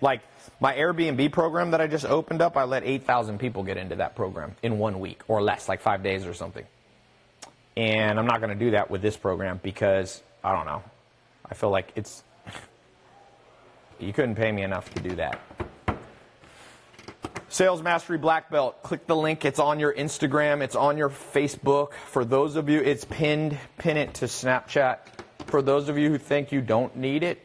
like my Airbnb program that I just opened up, I let 8,000 people get into that program in 1 week or less, like 5 days or something. And I'm not going to do that with this program because, I don't know, I feel like it's, you couldn't pay me enough to do that. Sales Mastery Black Belt. Click the link. It's on your Instagram. It's on your Facebook. For those of you, it's pinned. Pin it to Snapchat. For those of you who think you don't need it,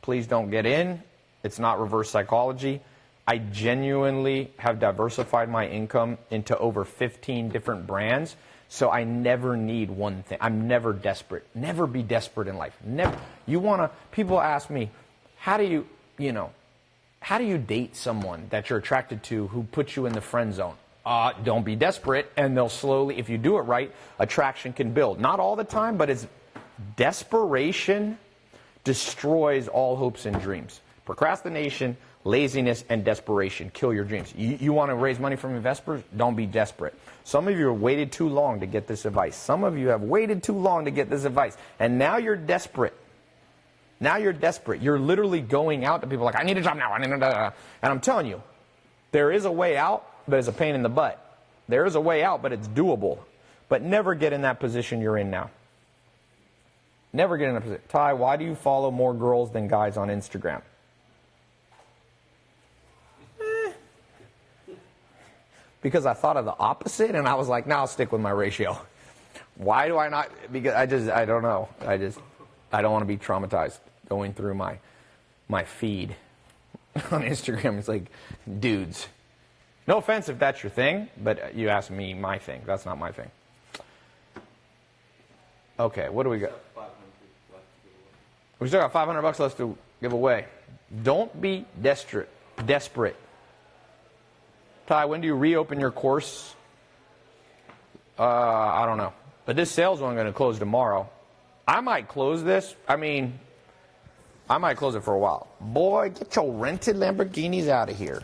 please don't get in. It's not reverse psychology. I genuinely have diversified my income into over 15 different brands, so I never need one thing. I'm never desperate. Never be desperate in life. Never. You want to, people ask me, how do you, how do you date someone that you're attracted to who puts you in the friend zone? Don't be desperate, and they'll slowly, if you do it right, attraction can build. Not all the time, but it's desperation destroys all hopes and dreams. Procrastination, laziness, and desperation kill your dreams. You want to raise money from investors? Don't be desperate. Some of you have waited too long to get this advice. Some of you have waited too long to get this advice, and now you're desperate. Now you're desperate. You're literally going out to people like, I need a job now. And I'm telling you, there is a way out, but it's a pain in the butt. There is a way out, but it's doable. But never get in that position you're in now. Never get in that position. Ty, why do you follow more girls than guys on Instagram? Because I thought of the opposite, and I was like, no, I'll stick with my ratio. Why do I not? Because I don't know. I don't want to be traumatized going through my feed on Instagram. It's like dudes. No offense if that's your thing, but you asked me my thing. That's not my thing. Okay, what do we got? We still got $500 left to give away. Don't be desperate. Ty, when do you reopen your course? I don't know. But this sales one going to close tomorrow. I might close this. I might close it for a while. Boy, get your rented Lamborghinis out of here.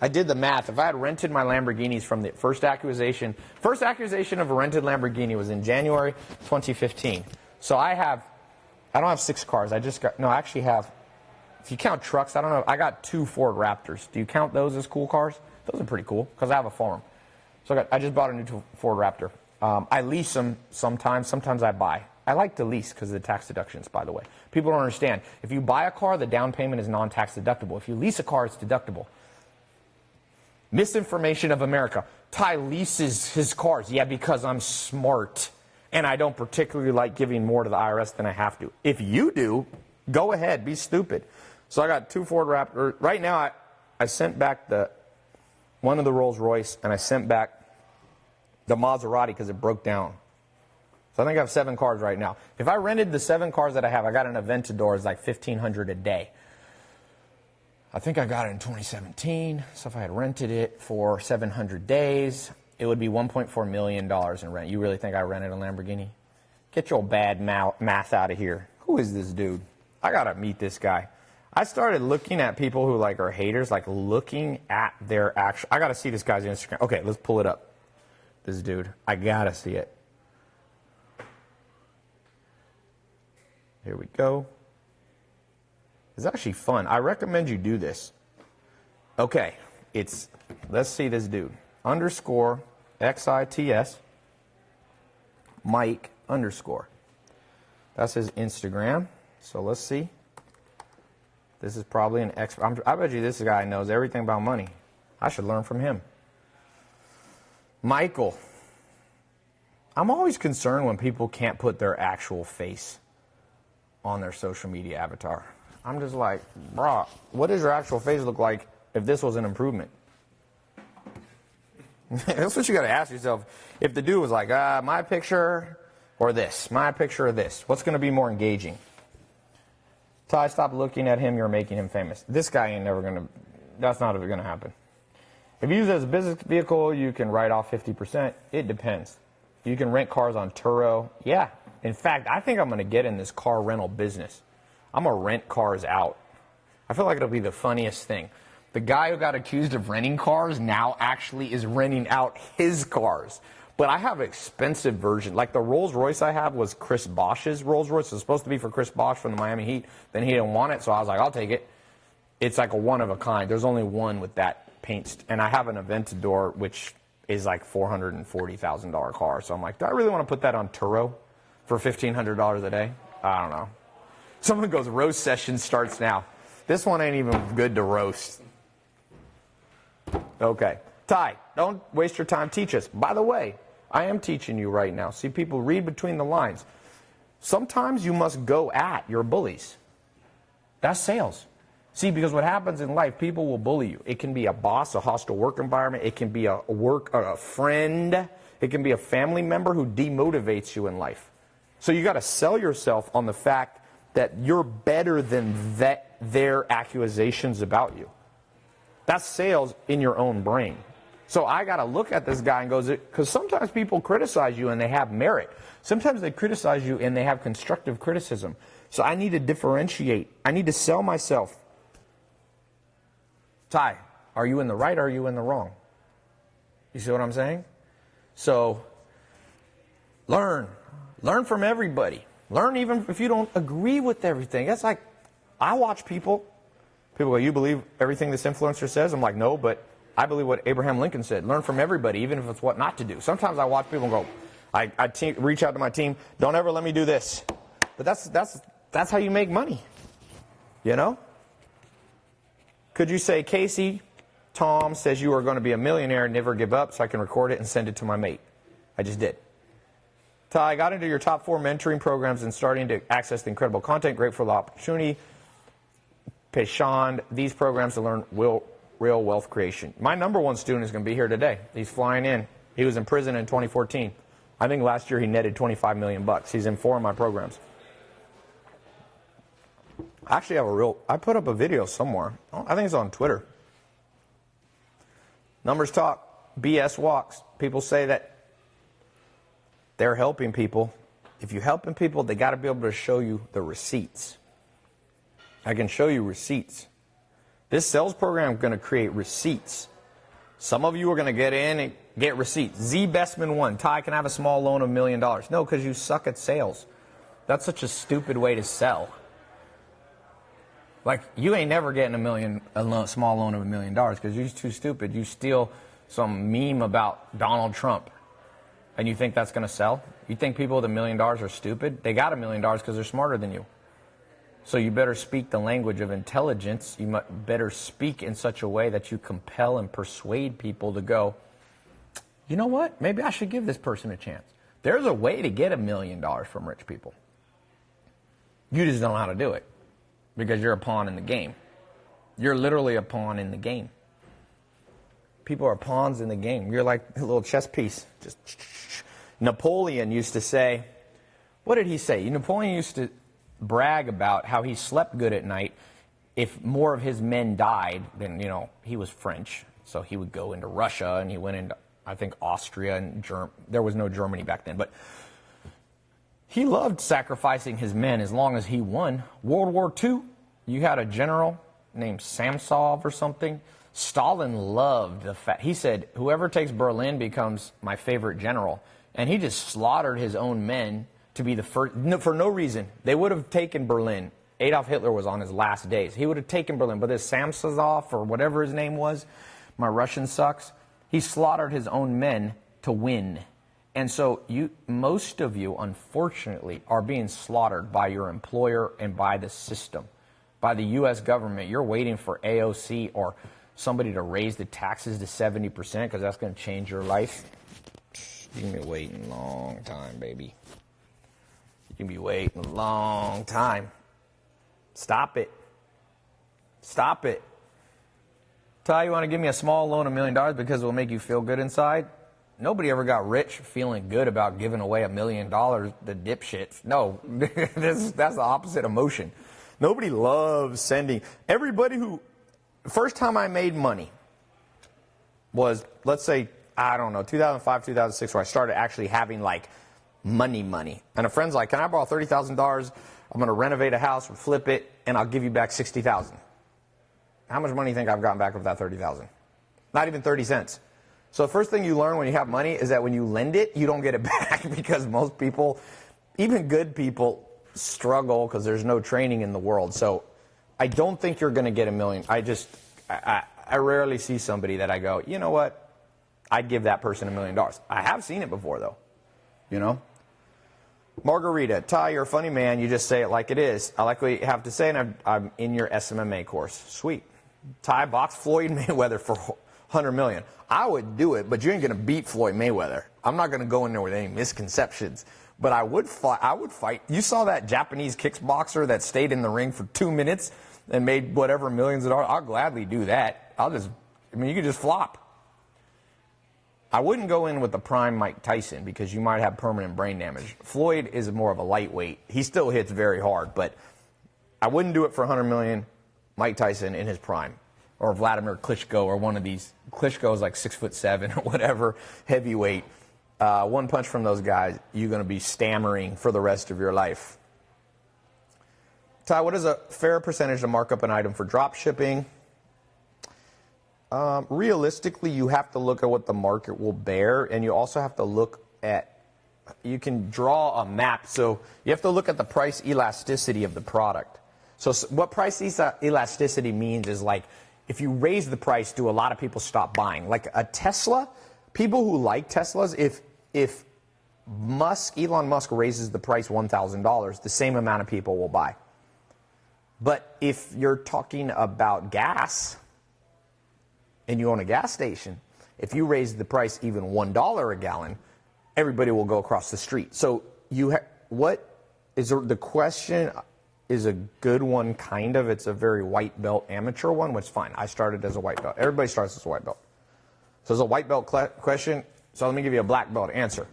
I did the math. If I had rented my Lamborghinis from the first accusation of a rented Lamborghini was in January 2015. So I don't have 6 cars. I actually have, if you count trucks, I don't know. I got 2 Ford Raptors. Do you count those as cool cars? Those are pretty cool because I have a farm. So I just bought a new Ford Raptor. I lease them sometimes. Sometimes I buy. I like to lease because of the tax deductions, by the way. People don't understand. If you buy a car, the down payment is non-tax deductible. If you lease a car, it's deductible. Misinformation of America. Ty leases his cars. Yeah, because I'm smart. And I don't particularly like giving more to the IRS than I have to. If you do, go ahead. Be stupid. So I got 2 Ford Raptors. Right now, I sent back one of the Rolls Royce, and I sent back the Maserati because it broke down. So I think I have 7 cars right now. If I rented the 7 cars that I have, I got an Aventador. It's like $1,500 a day. I think I got it in 2017. So if I had rented it for 700 days, it would be $1.4 million in rent. You really think I rented a Lamborghini? Get your bad math out of here. Who is this dude? I got to meet this guy. I started looking at people who are haters, looking at their actual. I got to see this guy's Instagram. Okay, let's pull it up. This dude. I got to see it. Here we go. It's actually fun. I recommend you do this. Okay, let's see this dude. _ XITS Mike _ That's his Instagram. So let's see. This is probably an expert. I bet you this guy knows everything about money. I should learn from him. Michael. I'm always concerned when people can't put their actual face on their social media avatar. I'm just like, bro, what does your actual face look like if this was an improvement? That's what you got to ask yourself. If the dude was like, my picture or this, my picture or this, what's going to be more engaging? Ty, stop looking at him. You're making him famous. This guy ain't never going to, that's not going to happen. If you use it as a business vehicle, you can write off 50%. It depends. You can rent cars on Turo. Yeah. In fact, I think I'm going to get in this car rental business. I'm going to rent cars out. I feel like it'll be the funniest thing. The guy who got accused of renting cars now actually is renting out his cars. But I have an expensive version. Like the Rolls Royce I have was Chris Bosch's Rolls Royce. It was supposed to be for Chris Bosch from the Miami Heat. Then he didn't want it, so I was like, I'll take it. It's like a one of a kind. There's only one with that paint. And I have an Aventador, which is like $440,000 car. So I'm like, do I really want to put that on Turo for $1,500 a day? I don't know. Someone goes, roast session starts now. This one ain't even good to roast. Okay. Ty, don't waste your time. Teach us. By the way, I am teaching you right now. See, people read between the lines. Sometimes you must go at your bullies. That's sales. See, because what happens in life, people will bully you. It can be a boss, a hostile work environment. It can be a friend. It can be a family member who demotivates you in life. So you got to sell yourself on the fact that you're better than their accusations about you. That's sales in your own brain. So I got to look at this guy and go, because sometimes people criticize you and they have merit. Sometimes they criticize you and they have constructive criticism. So I need to differentiate. I need to sell myself. Ty, are you in the right or are you in the wrong? You see what I'm saying? So learn. Learn from everybody. Learn even if you don't agree with everything. That's like, I watch people. People go, you believe everything this influencer says? I'm like, no, but I believe what Abraham Lincoln said. Learn from everybody, even if it's what not to do. Sometimes I watch people and go, I reach out to my team, don't ever let me do this. But that's how you make money, you know? Could you say, Casey, Tom says you are going to be a millionaire and never give up, so I can record it and send it to my mate? I just did. Ty, I got into your top 4 mentoring programs and starting to access the incredible content. Grateful for the opportunity. Peshand, these programs to learn real wealth creation. My number 1 student is going to be here today. He's flying in. He was in prison in 2014. I think last year he netted $25 million. He's in 4 of my programs. I actually have I put up a video somewhere. I think it's on Twitter. Numbers talk, BS walks. People say that they're helping people. If you're helping people, they got to be able to show you the receipts. I can show you receipts. This sales program is going to create receipts. Some of you are going to get in and get receipts. Z Bestman 1, Ty, can I have a small loan of $1 million? No, because you suck at sales. That's such a stupid way to sell. Like, you ain't never getting a small loan of $1 million because you're too stupid. You steal some meme about Donald Trump, and you think that's going to sell? You think people with $1 million are stupid? They got $1 million because they're smarter than you. So you better speak the language of intelligence. You better speak in such a way that you compel and persuade people to go, you know what? Maybe I should give this person a chance. There's a way to get $1 million from rich people. You just don't know how to do it because you're a pawn in the game. You're literally a pawn in the game. People are pawns in the game. You're like a little chess piece. Just Napoleon used to say, what did he say? Napoleon used to brag about how he slept good at night. If more of his men died, then, he was French. So he would go into Russia and he went into, I think, Austria and there was no Germany back then. But he loved sacrificing his men as long as he won. World War II, you had a general named Samsov or something. Stalin loved the fact. He said, whoever takes Berlin becomes my favorite general. And he just slaughtered his own men to be the first, for no reason. They would have taken Berlin. Adolf Hitler was on his last days. He would have taken Berlin. But this Samsonov, or whatever his name was, my Russian sucks, he slaughtered his own men to win. And so most of you, unfortunately, are being slaughtered by your employer and by the system, by the U.S. government. You're waiting for AOC or somebody to raise the taxes to 70% because that's going to change your life. You can be waiting a long time, baby. You can be waiting a long time. Stop it. Stop it. Ty, you want to give me a small loan of $1 million because it will make you feel good inside? Nobody ever got rich feeling good about giving away $1 million to dipshits. No, that's the opposite emotion. Nobody loves sending. Everybody who, first time I made money was, let's say, I don't know, 2005, 2006, where I started actually having like money. And a friend's like, can I borrow $30,000? I'm going to renovate a house, flip it, and I'll give you back $60,000. How much money do you think I've gotten back with that $30,000? Not even 30 cents. So the first thing you learn when you have money is that when you lend it, you don't get it back because most people, even good people, struggle because there's no training in the world. So I don't think you're going to get $1 million. I rarely see somebody that I go, you know what, I'd give that person $1 million. I have seen it before, though, you know. Margarita, Ty, you're a funny man. You just say it like it is. I like what you have to say, and I'm in your SMMA course. Sweet. Ty, box Floyd Mayweather for $100 million. I would do it, but you ain't going to beat Floyd Mayweather. I'm not going to go in there with any misconceptions. But I would fight. You saw that Japanese kickboxer that stayed in the ring for 2 minutes and made whatever millions of dollars. I'll gladly do that. You could just flop. I wouldn't go in with the prime Mike Tyson because you might have permanent brain damage. Floyd is more of a lightweight. He still hits very hard, but I wouldn't do it for $100 million. Mike Tyson in his prime, or Vladimir Klitschko, or one of these. Klitschko is like 6'7" or whatever, heavyweight. One punch from those guys, you're going to be stammering for the rest of your life. Ty, what is a fair percentage to mark up an item for drop shipping? Realistically, you have to look at what the market will bear, and you also have to look at, you can draw a map. So you have to look at the price elasticity of the product. So what price elasticity means is, like, if you raise the price, do a lot of people stop buying? Like a Tesla, people who like Teslas, if Elon Musk raises the price $1,000, the same amount of people will buy. But if you're talking about gas and you own a gas station, if you raise the price even $1 a gallon, everybody will go across the street. So the question is a good one, kind of. It's a very white belt amateur one, which is fine. I started as a white belt. Everybody starts as a white belt. So it's a white belt question. So let me give you a black belt answer.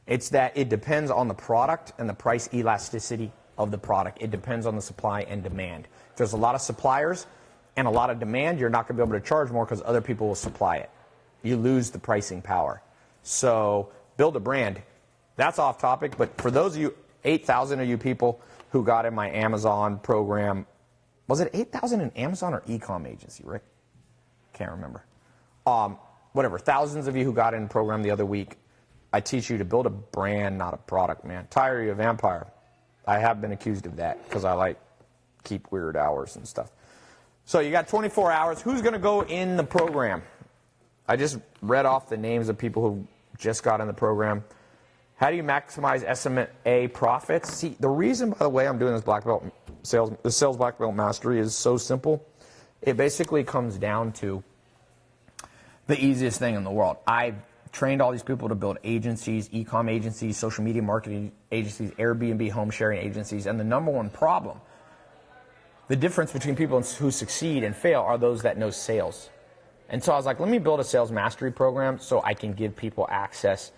It's that it depends on the product and the price elasticity of the product. It depends on the supply and demand. If there's a lot of suppliers and a lot of demand, you're not going to be able to charge more because other people will supply it. You lose the pricing power. So build a brand. That's off topic, but for those of you, 8,000 of you people who got in my Amazon program, was it 8,000 in Amazon or e-com agency, Rick? Can't remember. Whatever, thousands of you who got in the program the other week, I teach you to build a brand, not a product, man. Ty, are you a vampire? I have been accused of that because I keep weird hours and stuff. So you got 24 hours. Who's going to go in the program? I just read off the names of people who just got in the program. How do you maximize SMA profits? See, the reason, by the way, I'm doing this black belt sales black belt mastery is so simple. It basically comes down to the easiest thing in the world. I've trained all these people to build agencies, e-com agencies, social media marketing agencies, Airbnb home sharing agencies, and the number one problem, the difference between people who succeed and fail, are those that know sales. And so I was like, let me build a sales mastery program so I can give people access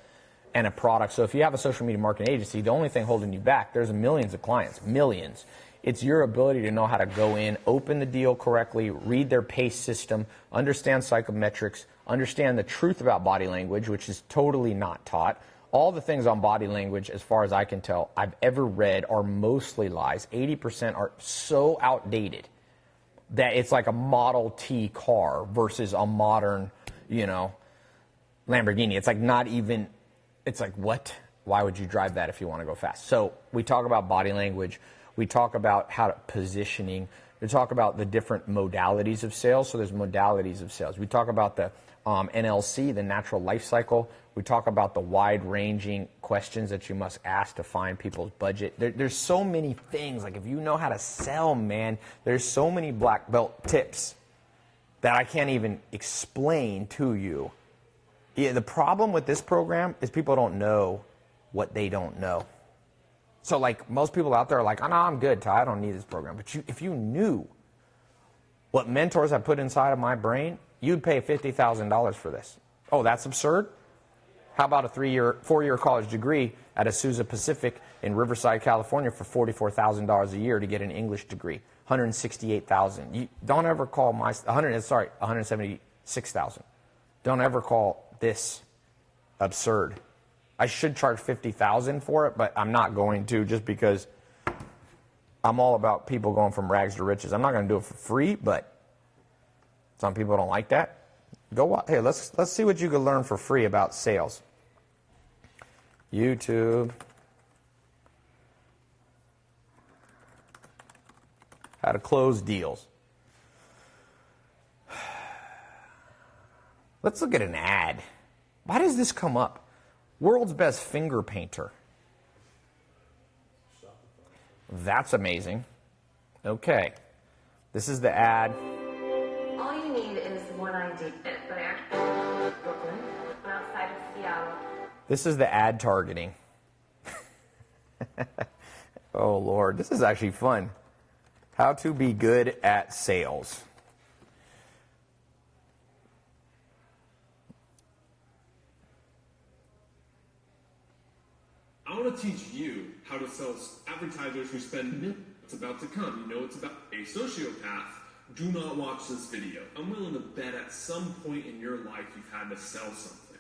and a product. So if you have a social media marketing agency, the only thing holding you back, there's millions of clients, millions. It's your ability to know how to go in, open the deal correctly, read their PACE system, understand psychometrics, understand the truth about body language, which is totally not taught. All the things on body language, as far as I can tell, I've ever read are mostly lies. 80% are so outdated that it's like a Model T car versus a modern, Lamborghini. It's like not even, it's like, what? Why would you drive that if you want to go fast? So we talk about body language. We talk about positioning. We talk about the different modalities of sales. So there's modalities of sales. We talk about the NLC, the natural life cycle. We talk about the wide-ranging questions that you must ask to find people's budget. There's so many things. Like, if you know how to sell, man, there's so many black belt tips that I can't even explain to you. Yeah, the problem with this program is people don't know what they don't know. So, like, most people out there are like, oh, no, I'm good, Ty. I don't need this program. But if you knew what mentors have put inside of my brain, you'd pay $50,000 for this. Oh, that's absurd? How about a 4-year college degree at Azusa Pacific in Riverside, California for $44,000 a year to get an English degree? $168,000. You don't ever call $176,000. Don't ever call this absurd. I should charge $50,000 for it, but I'm not going to, just because I'm all about people going from rags to riches. I'm not going to do it for free, but some people don't like that. Hey, let's see what you can learn for free about sales. YouTube. How to close deals. Let's look at an ad. Why does this come up? World's best finger painter. That's amazing. Okay. This is the ad. All you need is one ID. But actually, Brooklyn, outside of Seattle. This is the ad targeting. Oh, Lord. This is actually fun. How to be good at sales. I want to teach you how to sell advertisers who spend millions. It's about to come. You know it's about a sociopath. Do not watch this video. I'm willing to bet at some point in your life you've had to sell something.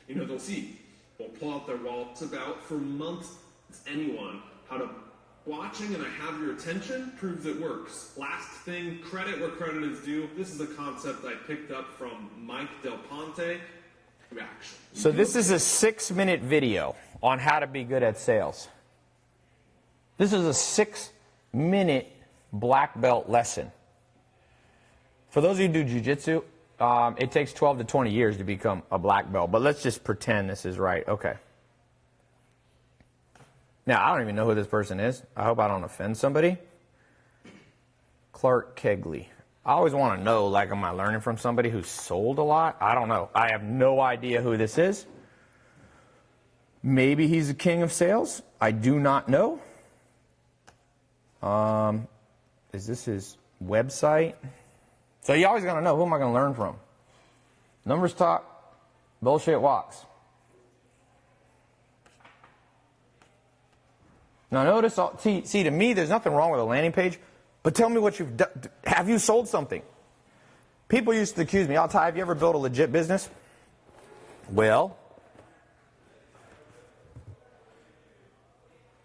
They'll pull out their wallets about for months. Anyone how to watching and I have your attention proves it works. Last thing, credit where credit is due. This is a concept I picked up from Mike Del Ponte. Action. So this is a 6-minute video on how to be good at sales. This is a 6-minute black belt lesson. For those of you who do jiu-jitsu, it takes 12 to 20 years to become a black belt. But let's just pretend this is right. Okay. Now, I don't even know who this person is. I hope I don't offend somebody. Clark Kegley. I always want to know, like, am I learning from somebody who's sold a lot? I don't know. I have no idea who this is. Maybe he's the king of sales. I do not know. Is this his website? So you always got to know, who am I going to learn from? Numbers talk, bullshit walks. Now notice, see, to me, there's nothing wrong with a landing page, but tell me what you've done. Have you sold something? People used to accuse me, Ty, have you ever built a legit business? Well,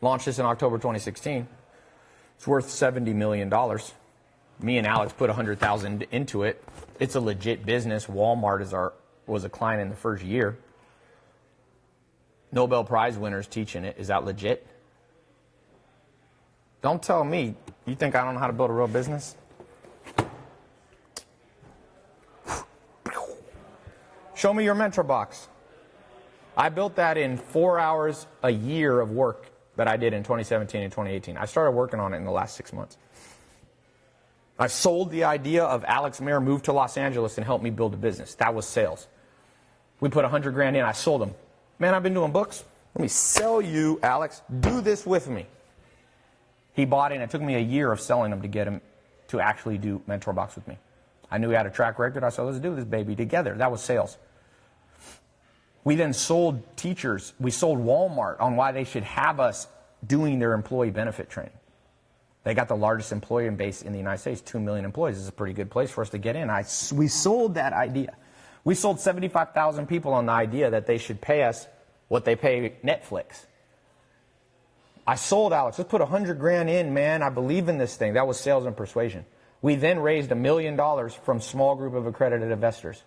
launched this in October 2016. It's worth $70 million. Me and Alex put $100,000 into it. It's a legit business. Walmart was a client in the first year. Nobel Prize winners teaching it. Is that legit? Don't tell me you think I don't know how to build a real business. Show me your mentor box. I built that in 4 hours a year of work that I did in 2017 and 2018. I started working on it in the last 6 months. I sold the idea of Alex Mayer moved to Los Angeles and helped me build a business. That was sales. We put $100,000 in. I sold them. Man, I've been doing books. Let me sell you, Alex. Do this with me. He bought in. It took me a year of selling him to get him to actually do Mentor Box with me. I knew he had a track record. I said, let's do this baby together. That was sales. We then sold teachers. We sold Walmart on why they should have us doing their employee benefit training. They got the largest employer base in the United States, 2 million employees. This is a pretty good place for us to get in. We sold that idea. We sold 75,000 people on the idea that they should pay us what they pay Netflix. I sold Alex. Let's put $100,000 in, man. I believe in this thing. That was sales and persuasion. We then raised $1 million from small group of accredited investors.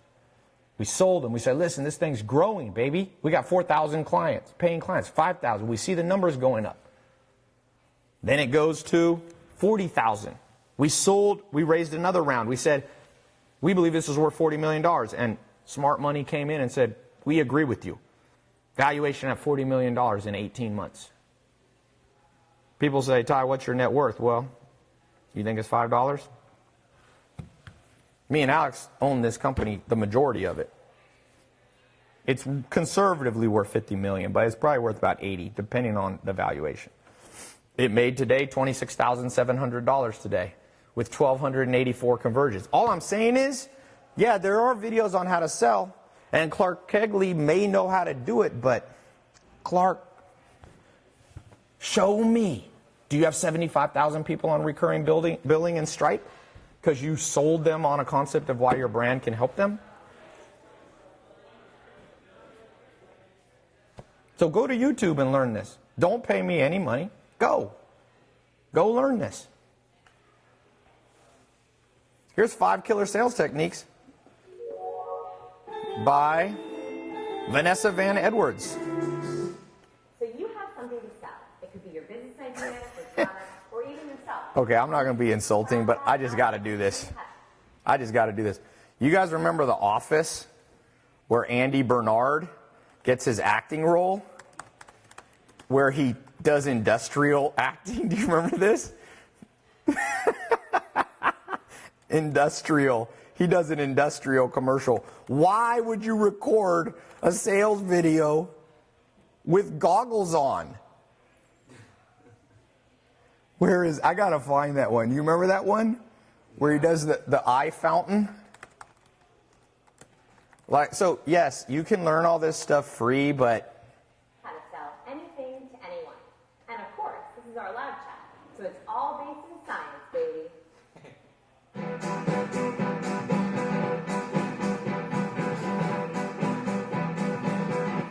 We sold them. We said, listen, this thing's growing, baby. We got 4,000 clients, paying clients, 5,000. We see the numbers going up. Then it goes to 40,000. We raised another round. We said, we believe this is worth $40 million. And smart money came in and said, we agree with you. Valuation at $40 million in 18 months. People say, Ty, what's your net worth? Well, you think it's $5? Me and Alex own this company, the majority of it. It's conservatively worth $50 million, but it's probably worth about $80, depending on the valuation. It made today $26,700 today with 1,284 conversions. All I'm saying is, yeah, there are videos on how to sell, and Clark Kegley may know how to do it, but Clark, show me. Do you have 75,000 people on recurring billing and Stripe? Because you sold them on a concept of why your brand can help them? So go to YouTube and learn this. Don't pay me any money. Go learn this. Here's 5 killer sales techniques. by Vanessa Van Edwards. So you have something to sell. It could be your business idea, your product, or even yourself. Okay, I'm not going to be insulting, but I just got to do this. You guys remember The Office, where Andy Bernard gets his acting role, where he does industrial acting? Do you remember this? Industrial. He does an industrial commercial. Why would you record a sales video with goggles on? Where is, I gotta find that one. You remember that one? Where he does the eye fountain? Like, so yes, you can learn all this stuff free, but How to sell anything to anyone. And of course, this is our live chat. So it's all based in science, baby.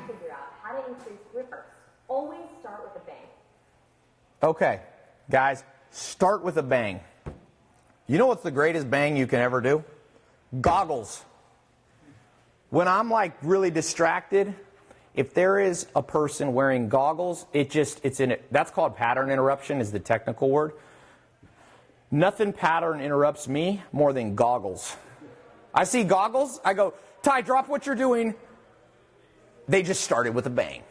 Figure out how to increase rippers. Always start with a bang. okay, guys, start with a bang. You know what's the greatest bang you can ever do? Goggles. When I'm like really distracted, if there is a person wearing goggles, that's called pattern interruption is the technical word. Nothing pattern interrupts me more than goggles. I see goggles, I go, Ty, drop what you're doing. They just started with a bang.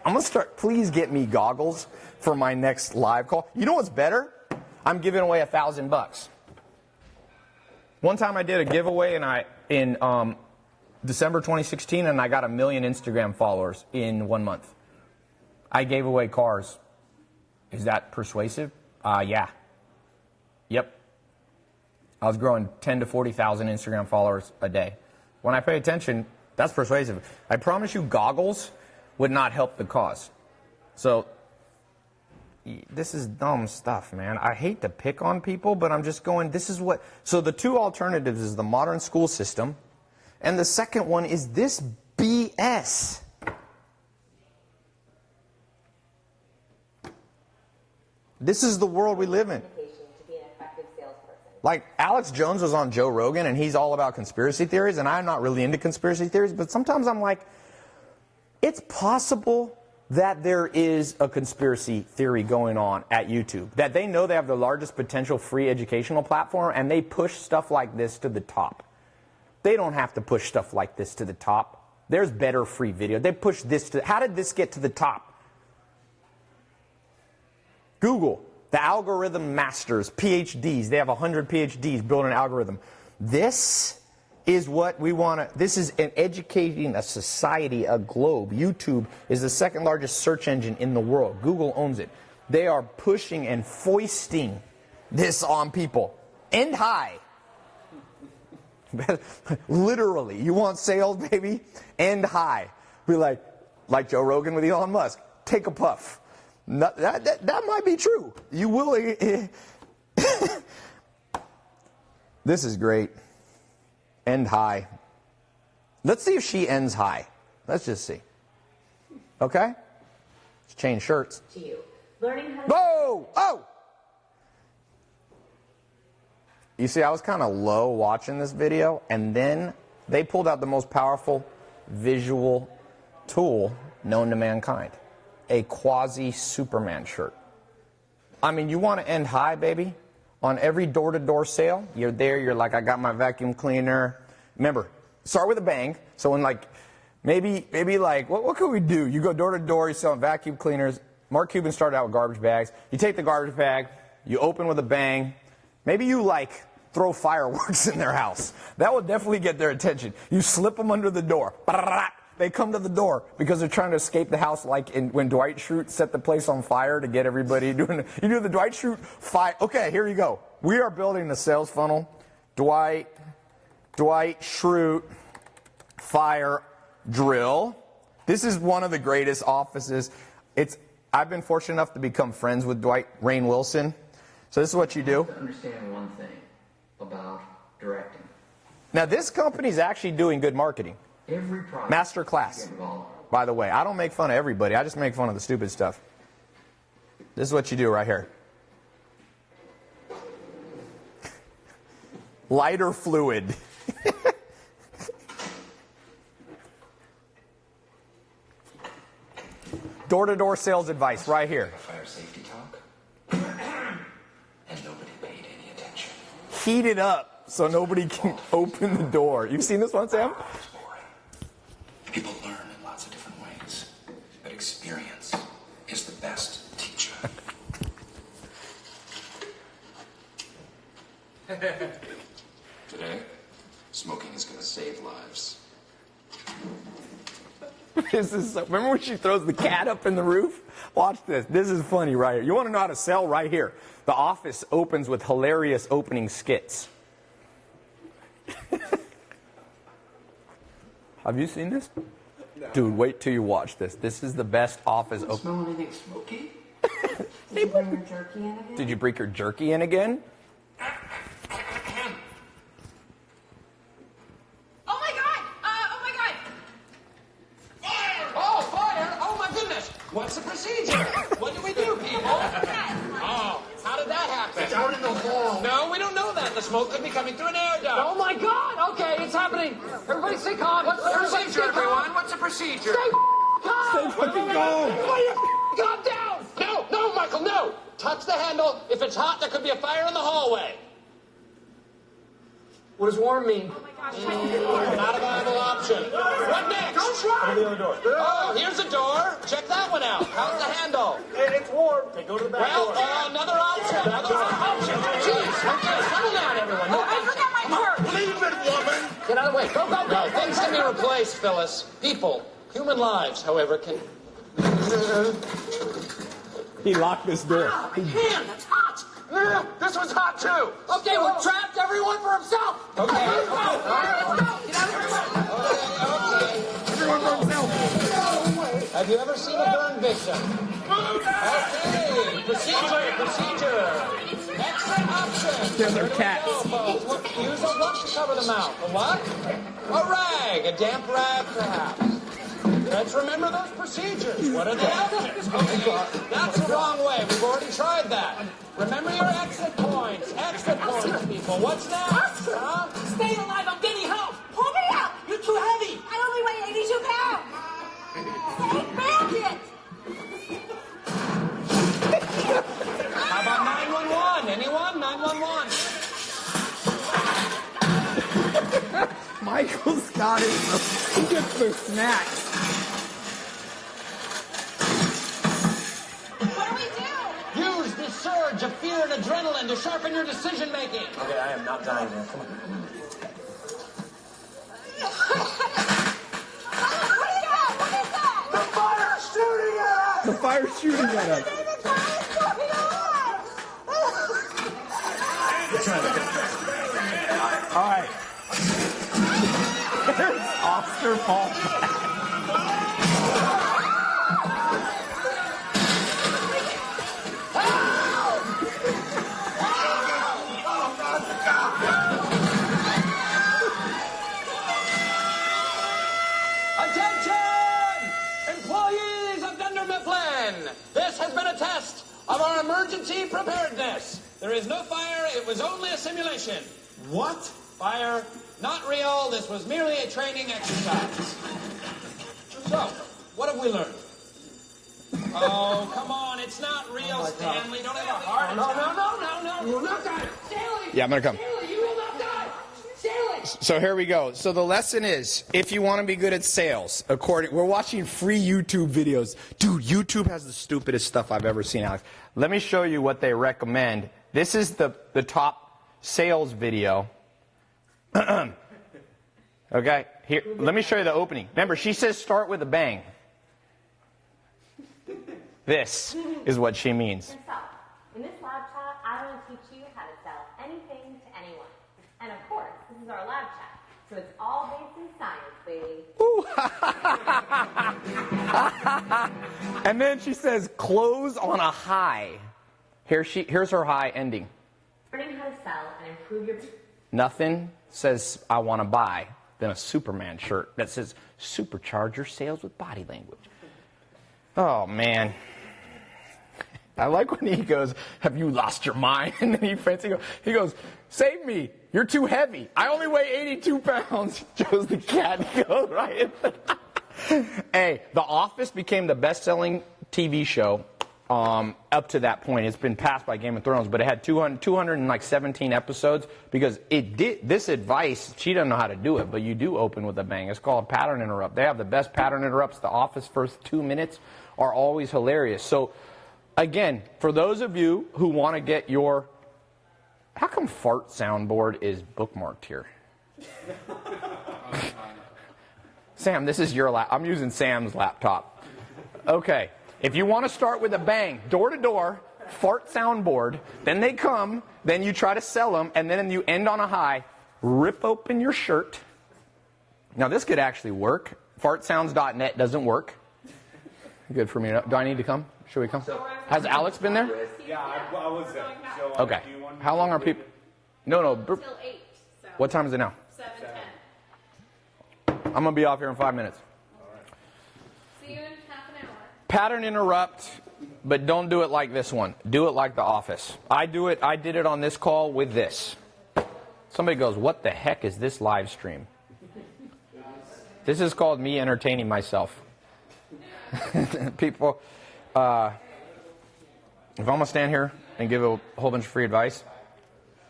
I'm going to start, please get me goggles for my next live call. You know what's better? I'm giving away $1,000. One time I did a giveaway in December 2016, and I got 1 million Instagram followers in 1 month. I gave away cars. Is that persuasive? Yeah. Yep. I was growing 10 to 40,000 Instagram followers a day. When I pay attention, that's persuasive. I promise you goggles would not help the cause. So this is dumb stuff, man. I hate to pick on people, but I'm just going, this is what... So the two alternatives is the modern school system, and the second one is this BS. This is the world we live in. To be an effective salesperson. Like, Alex Jones was on Joe Rogan, and he's all about conspiracy theories, and I'm not really into conspiracy theories, but sometimes I'm like, it's possible that there is a conspiracy theory going on at YouTube, that they know they have the largest potential free educational platform, and they push stuff like this to the top. They don't have to push stuff like this to the top. There's better free video. They push this to... How did this get to the top? Google, the algorithm masters, PhDs. They have 100 PhDs building an algorithm. This is what we want to... This is an educating a society, a globe. YouTube is the second largest search engine in the world. Google owns it. They are pushing and foisting this on people. End high. Literally. You want sales, baby? End high. Be like Joe Rogan with Elon Musk. Take a puff. That might be true. You will. This is great. End high. Let's see if she ends high. Let's just see. Okay? Let's change shirts. To you. Learning how to... Whoa! Oh! You see, I was kind of low watching this video, and then they pulled out the most powerful visual tool known to mankind. A quasi-Superman shirt. I mean, you want to end high, baby? On every door-to-door sale, you're there, you're like, I got my vacuum cleaner. Remember, start with a bang. So when like, maybe like, what can we do? You go door-to-door, you're selling vacuum cleaners. Mark Cuban started out with garbage bags. You take the garbage bag, you open with a bang. Maybe you like throw fireworks in their house. That will definitely get their attention. You slip them under the door. They come to the door because they're trying to escape the house, like when Dwight Schrute set the place on fire to get everybody doing. You do the Dwight Schrute fire. Okay, here you go. We are building the sales funnel. Dwight Schrute fire drill. This is one of the greatest offices. I've been fortunate enough to become friends with Rainn Wilson. So this is what you do. You have to understand one thing about directing. Now this company's actually doing good marketing. Every project Master class, by the way. I don't make fun of everybody. I just make fun of the stupid stuff. This is what you do right here. Lighter fluid. Door-to-door sales advice right here. Fire safety talk. And nobody paid any attention. Heat it up so nobody can open the door. You've seen this one, Sam? It's boring. People learn in lots of different ways, but experience is the best teacher. Today, smoking is going to save lives. This is remember when she throws the cat up in the roof? Watch this. This is funny right here. You want to know how to sell? Right here. The Office opens with hilarious opening skits. Have you seen this? No. Dude, wait till you watch this. This is the best Office opening. Smell anything smoky? Did you bring your jerky in again? Did you bring your jerky in again? Oh my God! Oh my God! Oh, fire! Oh my goodness! What's the procedure? What do we do, people? Oh, how did that happen? Down in the hall. No, we don't know that. The smoke could be coming through an air duct. Oh my God! Okay, it's happening. Everybody stay calm. What's the procedure, everyone? What's the procedure? Stay calm. Stay fucking calm. Calm down! No, no, Michael, no! Touch the handle. If it's hot, there could be a fire in the hallway. What does warm mean? Not a viable option. What next? Don't try! The other door. Oh, here's a door. Check that one out. How's the handle? It's warm. Okay, go to the back Well, door. another option. Another option. Jeez, okay, settle down, everyone. No, I forgot my purse. Leave it, woman. get out of the way. Go, go, go. Things can be replaced, Phyllis. People, human lives, however, can... He locked this door. Man, that's hot. This was hot, too. Okay, we're trapped. Everyone for himself. Okay. Let's go. All right, let's go. Get out of here. Everyone for himself. Have you ever seen a burn victim? Okay. Procedure. Exit option. They're cats. Use a what to cover the mouth? A what? A rag. A damp rag, perhaps. Let's remember those procedures. What are the options? Okay, that's the wrong way. We've already tried that. Remember your exit points. Exit points, people. What's next? Huh? Stay alive. I'm getting help. Pull me up. You're too heavy. I only weigh 82 pounds. Say bandit. How about 911? Anyone? 911. Michael's got it. He gets the snacks. What do we do? Use the surge of fear and adrenaline to sharpen your decision making. Okay, I am not dying here. Come on. What is that? The fire's shooting at us! The fire's shooting at us. All right. There's Oscar Paul. Attention! Employees of Dunder Mifflin! This has been a test of our emergency preparedness. There is no fire. It was only a simulation. What? Fire, not real. This was merely a training exercise. So, what have we learned? Oh, come on. It's not real, Stanley. Don't have a heart attack. No. You will not die. Stanley. Yeah, I'm gonna come. Stanley, you will not die. Stanley. So here we go. So the lesson is, if you want to be good at sales, we're watching free YouTube videos. Dude, YouTube has the stupidest stuff I've ever seen, Alex. Let me show you what they recommend. This is the top sales video. Okay, here, let me show you the opening. Remember, she says start with a bang. This is what she means. So, in this lab chat, I want to teach you how to sell anything to anyone. And of course, this is our lab chat, so it's all based in science, baby. And then she says close on a high. Here's her high ending. Learning how to sell and improve your... Nothing says I want to buy than a Superman shirt that says supercharge your sales with body language. Oh, man. I like when he goes, have you lost your mind? And then he faints. He goes, save me. You're too heavy. I only weigh 82 pounds. Joe's the cat. He goes right in the... Hey, The Office became the best-selling TV show up to that point. It's been passed by Game of Thrones, but it had 217 episodes because it did this advice. She doesn't know how to do it, but you do open with a bang. It's called pattern interrupt. They have the best pattern interrupts. The Office first 2 minutes are always hilarious. So again, for those of you who want to get your, how come fart soundboard is bookmarked here? Sam, this is your I'm using Sam's laptop. Okay. If you want to start with a bang, door to door, fart soundboard, then they come, then you try to sell them, and then you end on a high, rip open your shirt. Now this could actually work. Fartsounds.net doesn't work. Good for me. Do I need to come? Should we come? Has Alex been there? Yeah, I was there. So, okay. How long are people? No. Till 8. So what time is it now? 7:10. I'm going to be off here in 5 minutes. See you in half an hour. Pattern interrupt, but don't do it like this one. Do it like The Office. I did it on this call with this. Somebody goes, what the heck is this live stream? This is called me entertaining myself. People, if I'm going to stand here and give a whole bunch of free advice,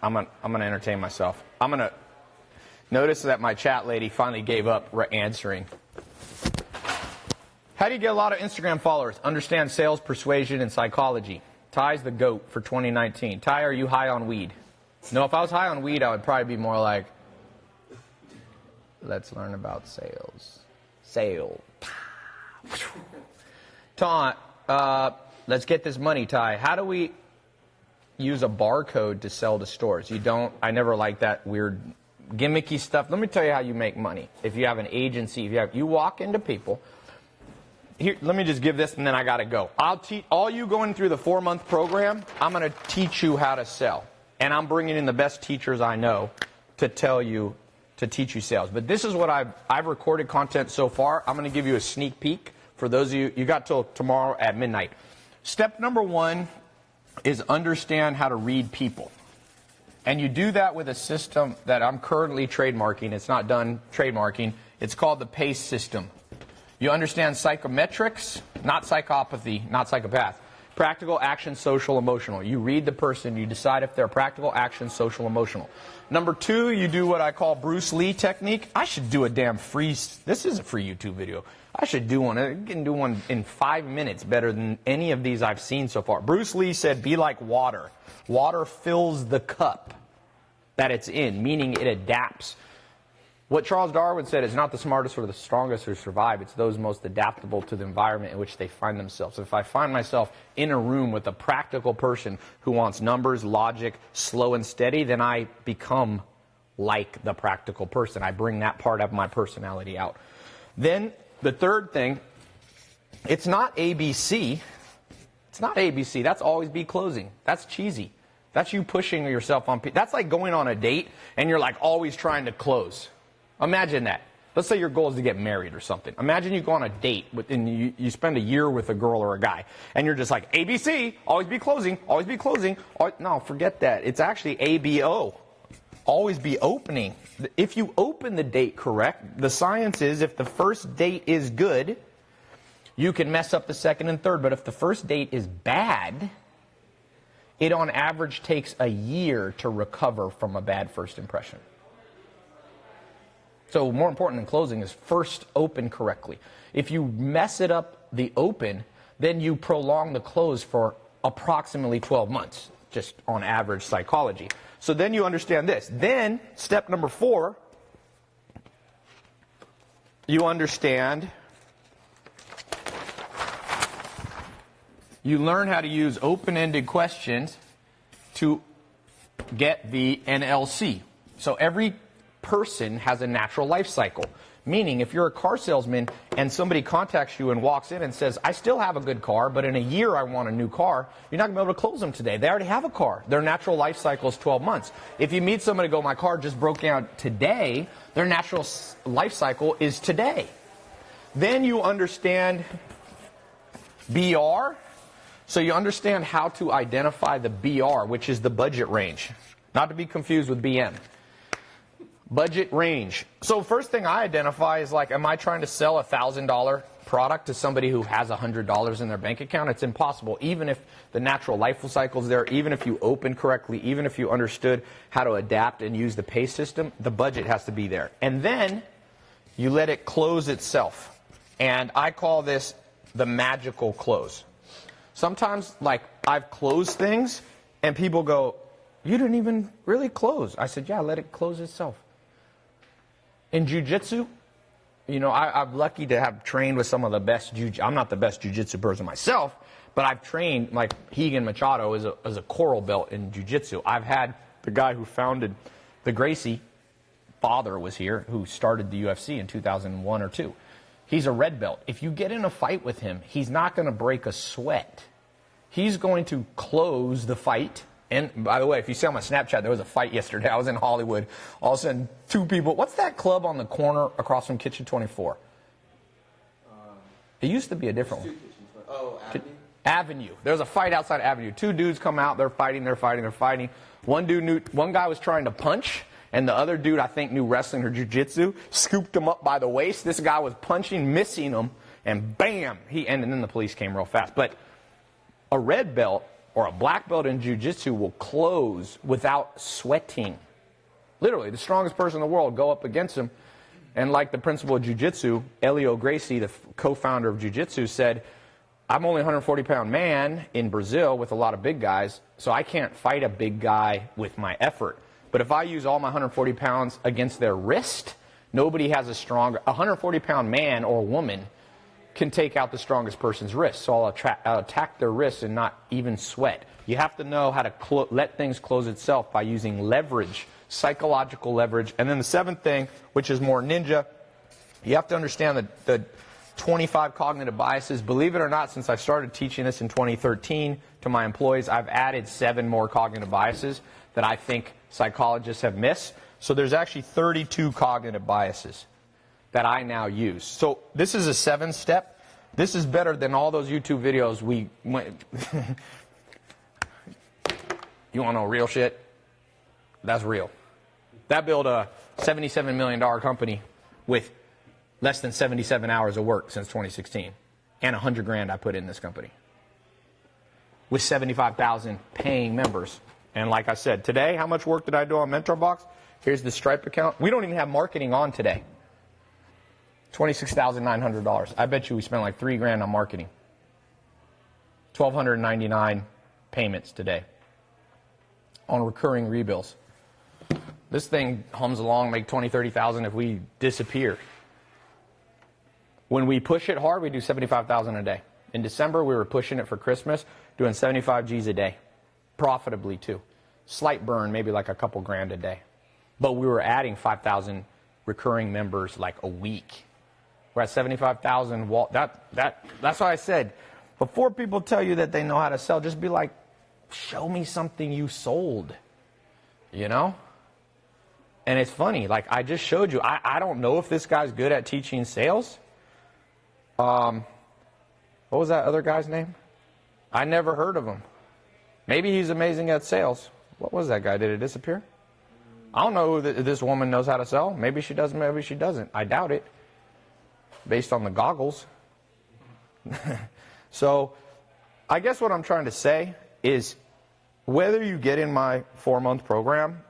I'm going to entertain myself. I'm going to notice that my chat lady finally gave up answering. How do you get a lot of Instagram followers? Understand sales, persuasion, and psychology. Ty's the GOAT for 2019. Ty, are you high on weed? No, if I was high on weed, I would probably be more like, let's learn about sales. Sale. Ty, let's get this money, Ty. How do we use a barcode to sell to stores? I never like that weird gimmicky stuff. Let me tell you how you make money. If you have an agency, you walk into people. Here, let me just give this and then I got to go. I'll teach all you going through the 4-month program. I'm going to teach you how to sell. And I'm bringing in the best teachers I know to teach you sales. But this is what I've recorded content so far. I'm going to give you a sneak peek for those of you got till tomorrow at midnight. Step number 1 is understand how to read people. And you do that with a system that I'm currently trademarking. It's not done trademarking. It's called the PACE system. You understand psychometrics, not psychopathy, not psychopath. Practical, action, social, emotional. You read the person, you decide if they're practical, action, social, emotional. Number 2, you do what I call Bruce Lee technique. I should do a damn free, this is a free YouTube video. I should do one. I can do one in 5 minutes better than any of these I've seen so far. Bruce Lee said, be like water. Water fills the cup that it's in, meaning it adapts. What Charles Darwin said is not the smartest or the strongest who survive. It's those most adaptable to the environment in which they find themselves. If I find myself in a room with a practical person who wants numbers, logic, slow and steady, then I become like the practical person. I bring that part of my personality out. Then the third thing, it's not ABC. It's not ABC. That's always be closing. That's cheesy. That's you pushing yourself on people. That's like going on a date and you're like always trying to close. Imagine that. Let's say your goal is to get married or something. Imagine you go on a date and you spend a year with a girl or a guy, and you're just like, ABC, always be closing, always be closing. No, forget that. It's actually ABO. Always be opening. If you open the date correct, the science is if the first date is good, you can mess up the second and third. But if the first date is bad, it on average takes a year to recover from a bad first impression. So more important than closing is first open correctly. If you mess it up the open, then you prolong the close for approximately 12 months, just on average psychology. So then you understand this. Then, step number 4, you understand, you learn how to use open-ended questions to get the NLC. So every person has a natural life cycle. Meaning, if you're a car salesman and somebody contacts you and walks in and says, I still have a good car, but in a year I want a new car, you're not going to be able to close them today. They already have a car. Their natural life cycle is 12 months. If you meet somebody and go, my car just broke down today, their natural life cycle is today. Then you understand BR. So you understand how to identify the BR, which is the budget range. Not to be confused with BM. Budget range. So first thing I identify is like, am I trying to sell $1,000 product to somebody who has $100 in their bank account. It's impossible. Even if the natural life cycle is there, even if you open correctly, even if you understood how to adapt and use the pay system, the budget has to be there. And then you let it close itself. And I call this the magical close. Sometimes, like, I've closed things, and people go, you didn't even really close. I said, yeah, let it close itself. In jiu-jitsu, you know, I'm lucky to have trained with some of the best I'm not the best jiu-jitsu person myself, but I've trained, like, Higan Machado is a coral belt in jiu-jitsu. I've had the guy who founded the Gracie, father was here, who started the UFC in 2001 or 2. He's a red belt. If you get in a fight with him, he's not going to break a sweat. He's going to close the fight. And by the way, if you see on my Snapchat, there was a fight yesterday. I was in Hollywood. All of a sudden, 2 people. What's that club on the corner across from Kitchen 24? It used to be a different one. Oh, Avenue? Avenue. There's a fight outside Avenue. 2 dudes come out. They're fighting. One guy was trying to punch. And the other dude, I think, knew wrestling or jiu-jitsu, scooped him up by the waist. This guy was punching, missing him, and bam! And then the police came real fast. But a red belt or a black belt in jiu-jitsu will close without sweating. Literally, the strongest person in the world, go up against him. And like the principal of jiu-jitsu, Elio Gracie, the co-founder of jiu-jitsu, said, I'm only a 140-pound man in Brazil with a lot of big guys, so I can't fight a big guy with my effort. But if I use all my 140 pounds against their wrist, nobody has a 140-pound man or woman can take out the strongest person's wrist. So I'll attack their wrist and not even sweat. You have to know how to let things close itself by using leverage, psychological leverage. And then the 7th thing, which is more ninja, you have to understand the 25 cognitive biases. Believe it or not, since I started teaching this in 2013 to my employees, I've added 7 more cognitive biases that I think psychologists have missed. So there's actually 32 cognitive biases that I now use. So this is a 7-step. This is better than all those YouTube videos we went. You want to know real shit? That's real. That built a $77 million company with less than 77 hours of work since 2016. And $100,000 I put in this company. With 75,000 paying members. And like I said, today, how much work did I do on MentorBox? Here's the Stripe account. We don't even have marketing on today. $26,900. I bet you we spent like $3,000 on marketing. 1,299 payments today on recurring rebills. This thing hums along, make 20, 30,000 if we disappear. When we push it hard, we do 75,000 a day. In December, we were pushing it for Christmas, doing 75 G's a day. Profitably, too. Slight burn, maybe like a couple grand a day. But we were adding 5,000 recurring members like a week. We're at 75,000. That's why I said, before people tell you that they know how to sell, just be like, show me something you sold. You know? And it's funny, like I just showed you, I don't know if this guy's good at teaching sales. What was that other guy's name? I never heard of him. Maybe he's amazing at sales. What was that guy? Did it disappear? I don't know if this woman knows how to sell. Maybe she does, maybe she doesn't. I doubt it, based on the goggles. So I guess what I'm trying to say is whether you get in my 4-month program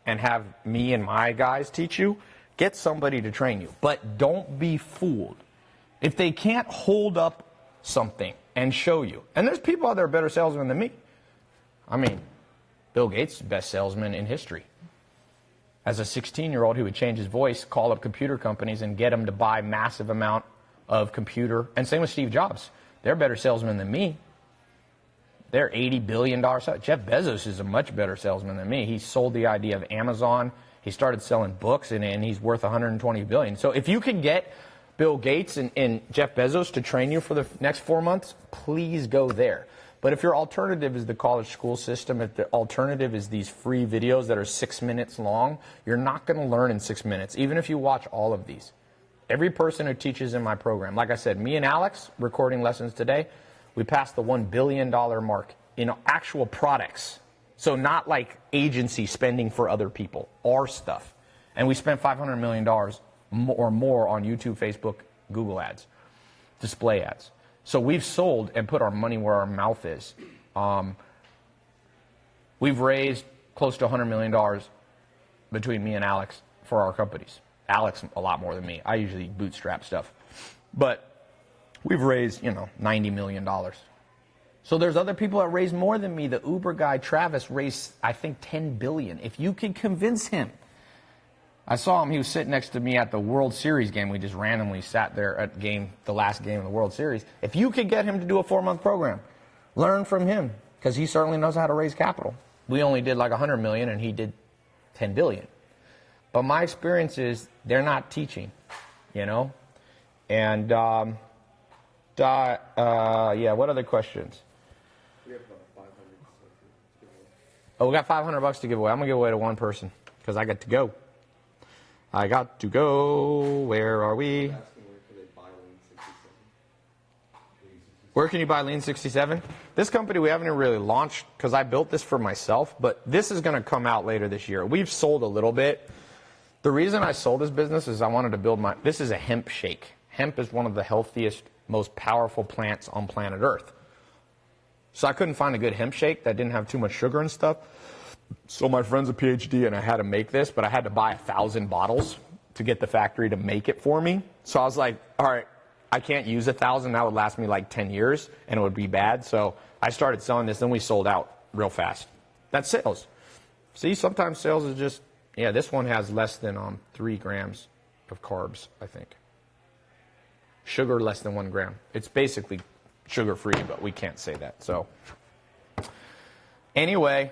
and have me and my guys teach you, get somebody to train you. But don't be fooled. If they can't hold up something and show you, and there's people out there better salesmen than me. I mean, Bill Gates is the best salesman in history. As a 16-year-old, he would change his voice, call up computer companies, and get them to buy massive amount of computer. And same with Steve Jobs. They're better salesmen than me. They're $80 billion. Jeff Bezos is a much better salesman than me. He sold the idea of Amazon. He started selling books, and he's worth $120 billion. So if you can get Bill Gates and Jeff Bezos to train you for the next 4 months, please go there. But if your alternative is the college school system, if the alternative is these free videos that are 6 minutes long, you're not going to learn in 6 minutes, even if you watch all of these. Every person who teaches in my program, like I said, me and Alex, recording lessons today, we passed the $1 billion mark in actual products. So not like agency spending for other people, our stuff. And we spent $500 million or more on YouTube, Facebook, Google ads. display ads. So we've sold and put our money where our mouth is. We've raised close to $100 million between me and Alex for our companies. Alex a lot more than me. I usually bootstrap stuff. But we've raised, $90 million. So there's other people that raise more than me. The Uber guy, Travis, raised, I think, $10 billion. If you can convince him. I saw him. He was sitting next to me at the World Series game. We just randomly sat there at the last game of the World Series. If you could get him to do a 4-month program, learn from him, because he certainly knows how to raise capital. We only did like $100 million, and he did $10 billion. But my experience is they're not teaching, And, yeah, what other questions? We have about 500 to give away. Oh, we got $500 to give away. I'm going to give away to one person because I got to go. I got to go. Where are we? Where can you buy Lean 67? This company we haven't really launched because I built this for myself, but this is going to come out later this year. We've sold a little bit. The reason I sold this business is I wanted to build this is a hemp shake. Hemp is one of the healthiest, most powerful plants on planet Earth. So I couldn't find a good hemp shake that didn't have too much sugar and stuff. So my friend's a PhD and I had to make this, but I had to buy 1,000 bottles to get the factory to make it for me. So I was like, all right, I can't use 1,000. That would last me like 10 years and it would be bad. So I started selling this, then we sold out real fast. That's sales. See, sometimes sales is just, this one has less than 3 grams of carbs, I think. Sugar less than 1 gram. It's basically sugar-free, but we can't say that. So anyway,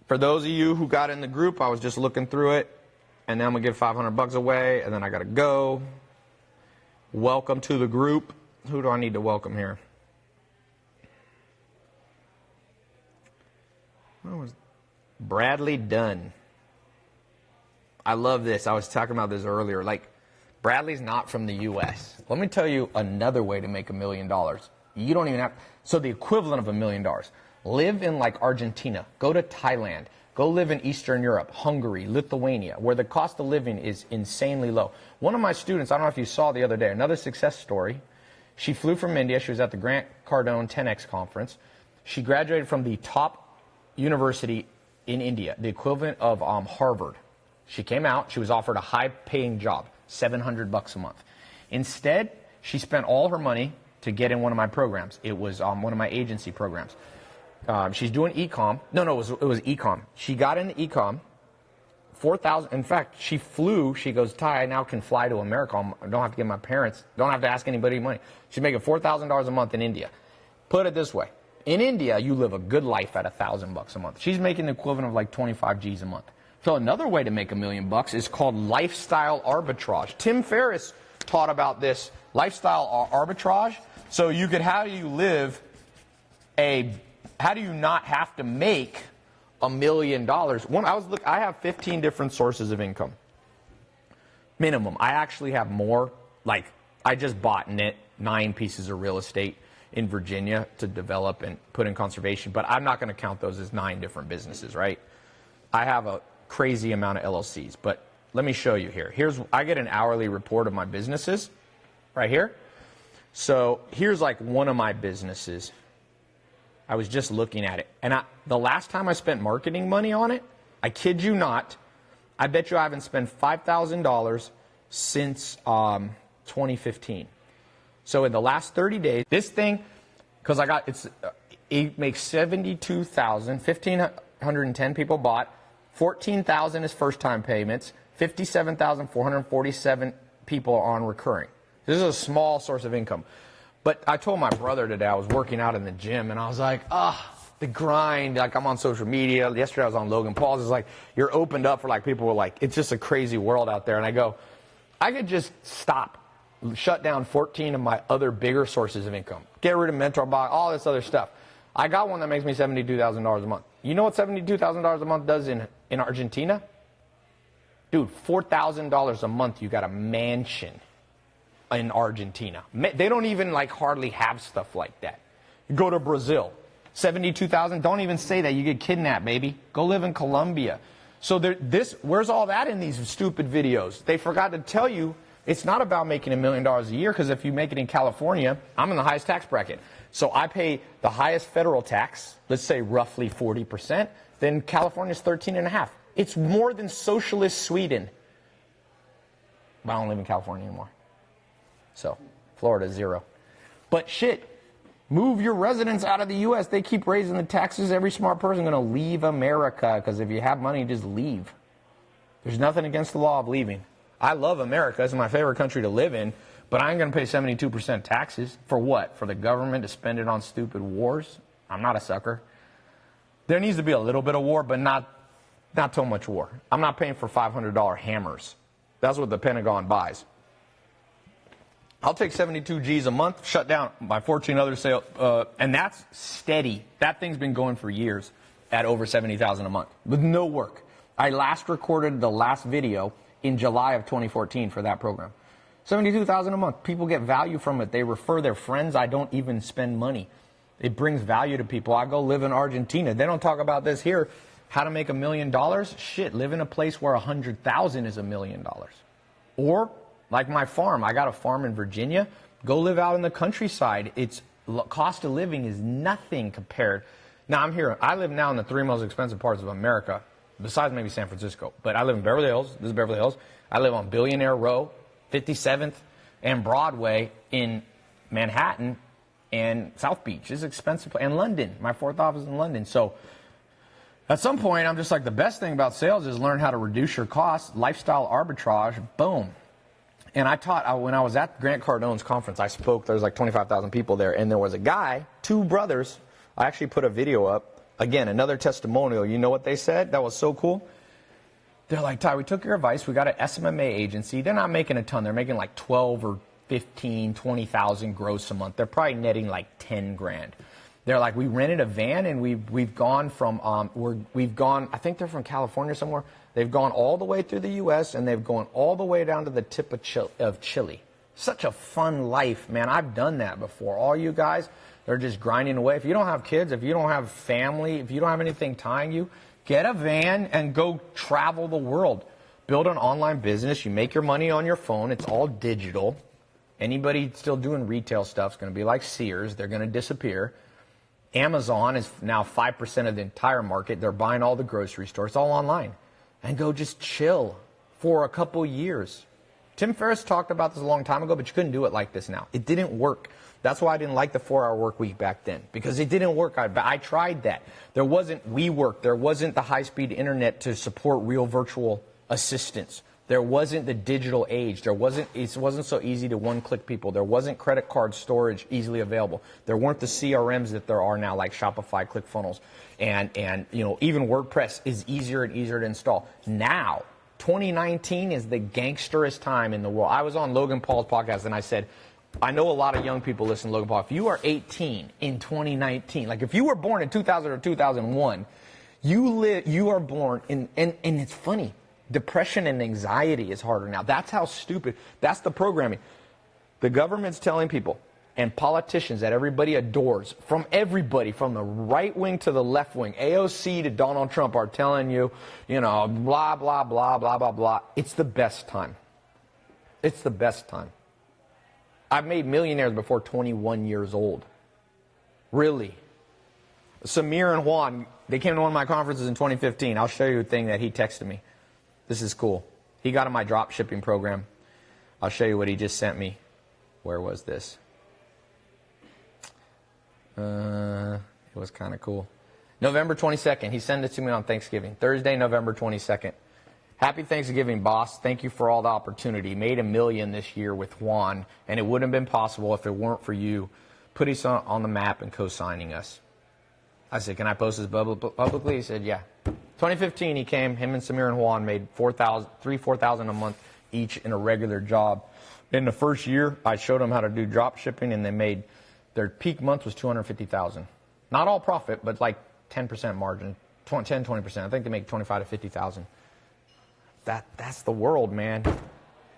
for those of you who got in the group, I was just looking through it, and then I'm going to give $500 away, and then I got to go. Welcome to the group. Who do I need to welcome here? What was Bradley Dunn. I love this. I was talking about this earlier. Bradley's not from the U.S. Let me tell you another way to make $1 million. You don't even have, so the equivalent of $1 million. Live in Argentina. Go to Thailand. Go live in Eastern Europe, Hungary, Lithuania, where the cost of living is insanely low. One of my students, I don't know if you saw the other day, another success story. She flew from India. She was at the Grant Cardone 10X conference. She graduated from the top university in India, the equivalent of Harvard. She came out. She was offered a high-paying job. $700 a month. Instead, she spent all her money to get in one of my programs. It was one of my agency programs. She's doing e-com. No, it was e-com. She got into e-com. 4,000. In fact, she flew. She goes, Ty, I now can fly to America. I don't have to get my parents. Don't have to ask anybody money. She's making $4,000 a month in India. Put it this way: in India, you live a good life at $1,000 a month. She's making the equivalent of like 25 G's a month. So another way to make $1 million is called lifestyle arbitrage. Tim Ferriss taught about this lifestyle arbitrage. So you could, how do you not have to make $1 million? I have 15 different sources of income. Minimum. I actually have more. I just bought 9 pieces of real estate in Virginia to develop and put in conservation, but I'm not going to count those as 9 different businesses, right? I have a crazy amount of LLCs, but let me show you here. I get an hourly report of my businesses right here. So here's one of my businesses. I was just looking at it. And the last time I spent marketing money on it, I kid you not, I bet you I haven't spent $5,000 since 2015. So in the last 30 days, this thing, because it makes 72,000, 1,510 people bought, 14,000 is first-time payments, 57,447 people on recurring. This is a small source of income. But I told my brother today, I was working out in the gym, and I was like, the grind. I'm on social media. Yesterday I was on Logan Paul's. It's you're opened up for people it's just a crazy world out there. And I go, I could just shut down 14 of my other bigger sources of income. Get rid of mentor box, all this other stuff. I got one that makes me $72,000 a month. You know what $72,000 a month does in Argentina? Dude, $4,000 a month, you got a mansion in Argentina. They don't even hardly have stuff like that. You go to Brazil, 72,000. Don't even say that. You get kidnapped, baby. Go live in Colombia. So where's all that in these stupid videos? They forgot to tell you It's not about making $1 million a year, because if you make it in California, I'm in the highest tax bracket. So I pay the highest federal tax, let's say roughly 40%, then California's 13.5%. It's more than socialist Sweden. But I don't live in California anymore. So Florida, 0. But shit, move your residents out of the U.S. They keep raising the taxes. Every smart person is going to leave America, because if you have money, just leave. There's nothing against the law of leaving. I love America. It's my favorite country to live in. But I ain't going to pay 72% taxes. For what? For the government to spend it on stupid wars? I'm not a sucker. There needs to be a little bit of war, but not too much war. I'm not paying for $500 hammers. That's what the Pentagon buys. I'll take 72 G's a month, shut down my 14 other sales, and that's steady. That thing's been going for years at over 70,000 a month with no work. I last recorded the last video in July of 2014 for that program. 72,000 a month. People get value from it. They refer their friends. I don't even spend money. It brings value to people. I go live in Argentina. They don't talk about this here. How to make $1 million? Shit, live in a place where 100,000 is $1 million. Or, like my farm. I got a farm in Virginia. Go live out in the countryside. Its cost of living is nothing compared. Now, I'm here. I live now in the 3 most expensive parts of America, besides maybe San Francisco. But I live in Beverly Hills. This is Beverly Hills. I live on Billionaire Row, 57th and Broadway in Manhattan and South Beach. This is expensive. And London. My fourth office is in London. So at some point, I'm just like, the best thing about sales is learn how to reduce your costs. Lifestyle arbitrage. Boom. And I taught, when I was at Grant Cardone's conference, I spoke. There was like 25,000 people there. And there was a guy, 2 brothers. I actually put a video up. Again, another testimonial. You know what they said? That was so cool. They're like, Ty, we took your advice. We got an SMMA agency. They're not making a ton. They're making like 12 or 15, 20,000 gross a month. They're probably netting like 10 grand. They're like, we rented a van and we've gone from, I think they're from California somewhere. They've gone all the way through the U.S. and they've gone all the way down to the tip of Chile. Such a fun life, man. I've done that before. All you guys, they're just grinding away. If you don't have kids, if you don't have family, if you don't have anything tying you, get a van and go travel the world. Build an online business. You make your money on your phone. It's all digital. Anybody still doing retail stuff is going to be like Sears. They're going to disappear. Amazon is now 5% of the entire market. They're buying all the grocery stores. It's all online. And go just chill for a couple years. Tim Ferriss talked about this a long time ago, but you couldn't do it like this now. It didn't work. That's why I didn't like the 4-hour work week back then, because it didn't work. I tried that. There wasn't WeWork. There wasn't the high-speed internet to support real virtual assistants. There wasn't the digital age. It wasn't so easy to one-click people. There wasn't credit card storage easily available. There weren't the CRMs that there are now, like Shopify, ClickFunnels, and even WordPress is easier and easier to install. Now, 2019 is the gangsterest time in the world. I was on Logan Paul's podcast and I said, I know a lot of young people listen to Logan Paul. If you are 18 in 2019, like if you were born in 2000 or 2001, you are born in, and it's funny. Depression and anxiety is harder now. That's how stupid. That's the programming. The government's telling people and politicians that everybody adores, from everybody, from the right wing to the left wing, AOC to Donald Trump, are telling you, blah, blah, blah, blah, blah, blah. It's the best time. It's the best time. I've made millionaires before 21 years old. Really. Samir and Juan, they came to one of my conferences in 2015. I'll show you a thing that he texted me. This is cool. He got in my drop shipping program. I'll show you what he just sent me. Where was this? It was kind of cool. November 22nd. He sent it to me on Thanksgiving. Thursday, November 22nd. Happy Thanksgiving, boss. Thank you for all the opportunity. Made $1 million this year with Juan, and it wouldn't have been possible if it weren't for you putting us on the map and co-signing us. I said, can I post this publicly? He said, yeah. 2015, he came. Him and Samir and Juan made $4,000 a month each in a regular job. In the first year, I showed them how to do drop shipping, and they made their peak month was $250,000. Not all profit, but like 10% margin, 10, 20%. I think they make $25,000 to $50,000. That's the world, man.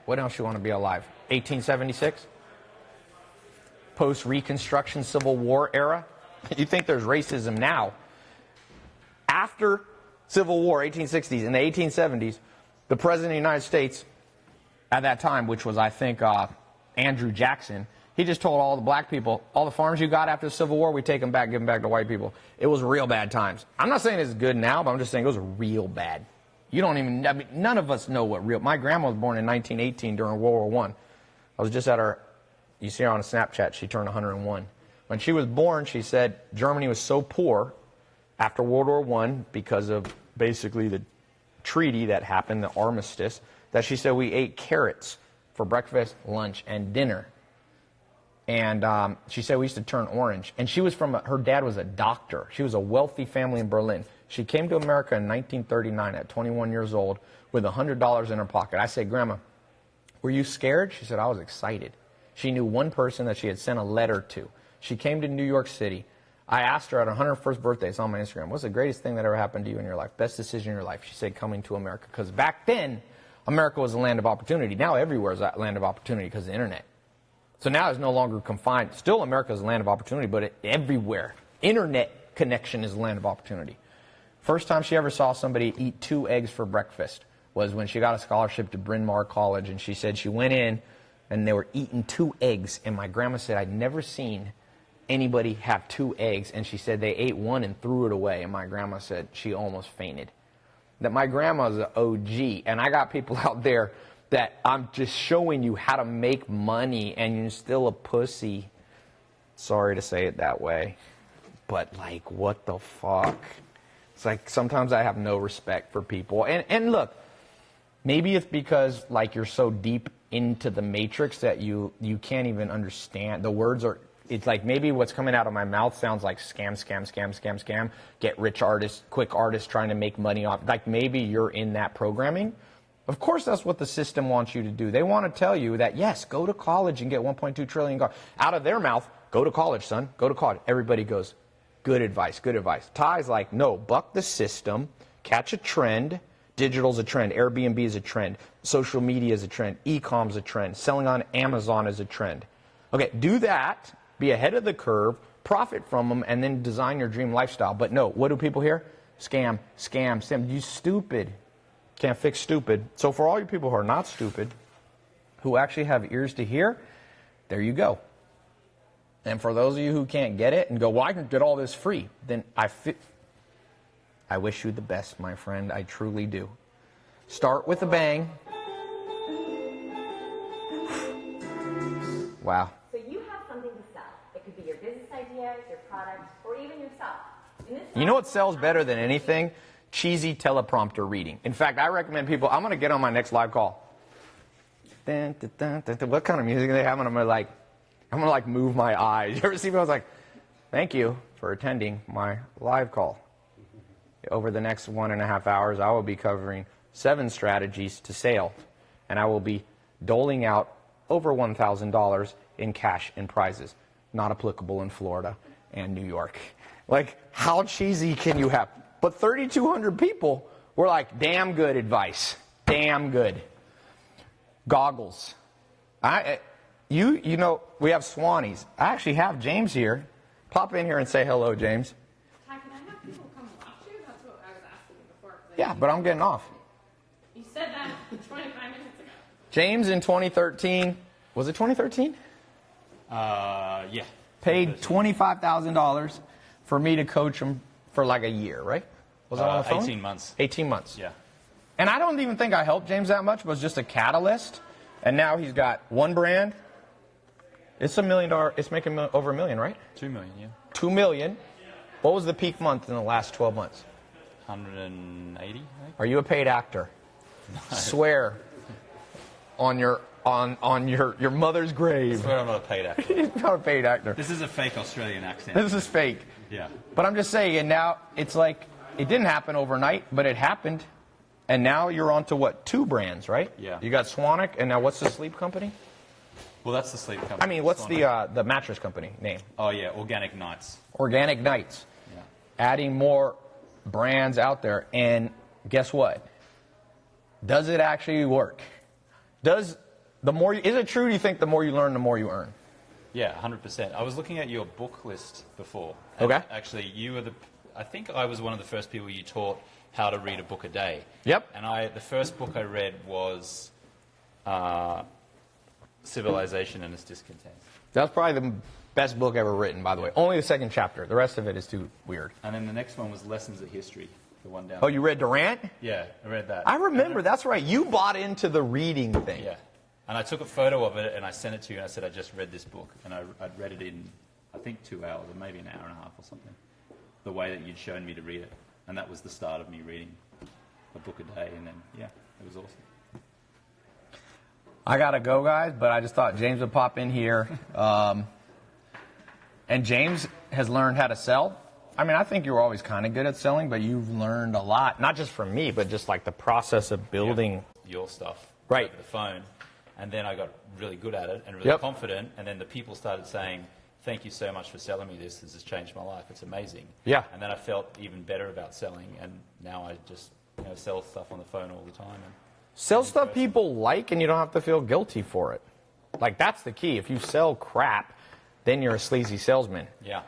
What else you want to be alive? 1876? Post-Reconstruction Civil War era? You think there's racism now. After Civil War, 1860s, and the 1870s, the President of the United States at that time, which was, I think, Andrew Jackson. He just told all the black people, all the farms you got after the Civil War, we take them back, give them back to white people. It was real bad times. I'm not saying it's good now, but I'm just saying it was real bad. You don't even, I mean, none of us know what real, my grandma was born in 1918 during World War I. I was just at her, you see her on a Snapchat, she turned 101. When she was born, she said Germany was so poor after World War I because of basically the treaty that happened, the armistice, that she said we ate carrots for breakfast, lunch, and dinner. And she said we used to turn orange. And she was from, her dad was a doctor. She was a wealthy family in Berlin. She came to America in 1939 at 21 years old with $100 in her pocket. I said, Grandma, were you scared? She said, I was excited. She knew one person that she had sent a letter to. She came to New York City. I asked her at her 101st birthday, it's on my Instagram, what's the greatest thing that ever happened to you in your life? Best decision in your life? She said, coming to America. Because back then, America was a land of opportunity. Now everywhere is a land of opportunity because of the internet. So now it's no longer confined. Still, America is a land of opportunity, but everywhere. Internet connection is a land of opportunity. First time she ever saw somebody eat 2 eggs for breakfast was when she got a scholarship to Bryn Mawr College, and she said she went in and they were eating 2 eggs, and my grandma said, I'd never seen anybody have 2 eggs, and she said they ate 1 and threw it away, and my grandma said she almost fainted. That my grandma's an OG, and I got people out there that I'm just showing you how to make money, and you're still a pussy. Sorry to say it that way, but like, what the fuck? It's like sometimes I have no respect for people. And look, maybe it's because like you're so deep into the matrix that you can't even understand. The words are, it's like maybe what's coming out of my mouth sounds like scam, scam, scam, scam, scam. Get rich artists, quick artists trying to make money off. Like maybe you're in that programming. Of course, that's what the system wants you to do. They want to tell you that, yes, go to college and get $1.2 trillion. Out of their mouth, go to college, son. Go to college. Everybody goes, good advice, good advice. Ty's like, no, buck the system, catch a trend. Digital's a trend. Airbnb is a trend. Social media is a trend. E-com's a trend. Selling on Amazon is a trend. Okay, do that. Be ahead of the curve. Profit from them, and then design your dream lifestyle. But no, what do people hear? Scam, scam, scam. You stupid. Can't fix stupid. So for all you people who are not stupid, who actually have ears to hear, there you go. And for those of you who can't get it and go, well, I can get all this free, then I wish you the best, my friend. I truly do. Start with a bang. Wow. So you have something to sell. It could be your business idea, your product, or even yourself. You know what sells better than anything? Cheesy teleprompter reading. In fact, I recommend people, I'm going to get on my next live call. Dun, dun, dun, dun, dun. What kind of music do they have? And I'm going to like move my eyes. You ever see me? I was like, thank you for attending my live call. Over the next 1.5 hours, I will be covering 7 strategies to sale. And I will be doling out over $1,000 in cash and prizes. Not applicable in Florida and New York. Like, how cheesy can you have? But 3,200 people were like, damn good advice. Damn good. Goggles. You know, we have Swannies. I actually have James here. Pop in here and say hello, James. Hi, can I have people come watch you? That's what I was asking you before. Yeah, but I'm getting off. You said that 25 minutes ago. James in 2013, was it 2013? Yeah. Paid $25,000 for me to coach him for like a year, right? Was that on the phone? 18 months. 18 months. Yeah. And I don't even think I helped James that much, but it was just a catalyst. And now he's got 1 brand. It's $1 million. It's making over $1 million, right? 2 million, yeah. 2 million. What was the peak month in the last 12 months? 180, I think. Are you a paid actor? No. Swear on your mother's grave. I swear I'm not a paid actor. He's not a paid actor. This is a fake Australian accent. This is fake. Yeah. But I'm just saying, and now it's like, it didn't happen overnight, but it happened. And now you're on to what? 2 brands, right? Yeah. You got Swanic, and now what's the sleep company? Well, that's the sleep company. I mean, what's the mattress company name? Oh, yeah, Organic Nights. Organic Nights. Yeah. Adding more brands out there. And guess what? Does it actually work? Is it true, do you think, the more you learn, the more you earn? Yeah, 100%. I was looking at your book list before. Okay. Actually, I think I was one of the first people you taught how to read a book a day. Yep. And the first book I read was civilization and its discontent. That's probably the best book ever written, by the way. Only the second chapter. The rest of it is too weird. And then the next one was Lessons of History, the one down. Oh, you read Durant? Yeah, I read that. I remember. That's right. You bought into the reading thing. Yeah. And I took a photo of it and I sent it to you and I said I just read this book. And I'd read it in, I think, 2 hours or maybe an hour and a half or something. The way that you'd shown me to read it. And that was the start of me reading a book a day. And then, yeah, it was awesome. I got to go, guys, but I just thought James would pop in here. And James has learned how to sell. I mean, I think you were always kind of good at selling, but you've learned a lot, not just from me, but just like the process of building your stuff right over the phone. And then I got really good at it and really confident. And then the people started saying, thank you so much for selling me this. This has changed my life. It's amazing. Yeah. And then I felt even better about selling. And now I just sell stuff on the phone all the time. And sell stuff people like, and you don't have to feel guilty for it. Like, that's the key. If you sell crap, then you're a sleazy salesman. Yeah.